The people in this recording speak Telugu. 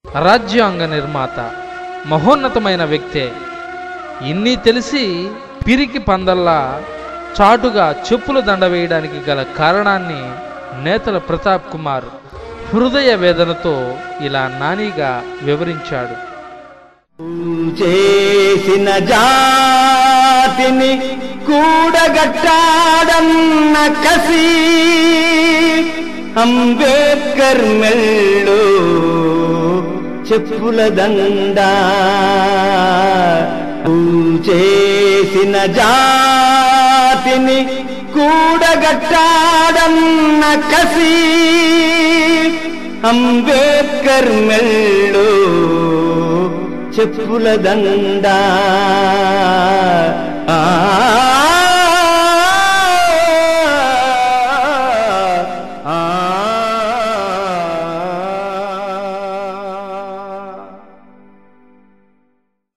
రాజ్యాంగ నిర్మాత, మహోన్నతమైన వ్యక్తే. ఇన్ని తెలిసి పిరికి పందల్లా చాటుగా చెప్పులు దండ వేయడానికి గల కారణాన్ని నేతల ప్రతాప్ కుమార్ హృదయ వేదనతో ఇలా నానీగా వివరించాడు. చేసిన జాతిని కూడగట్టాడన్న కసి అంబేద్కర్ మెల్లో చెప్పుల దండ. చేసిన జాతిని కూడగట్టాడన్న కసి అంబేద్కర్ మెల్లో చెప్పుల దండ.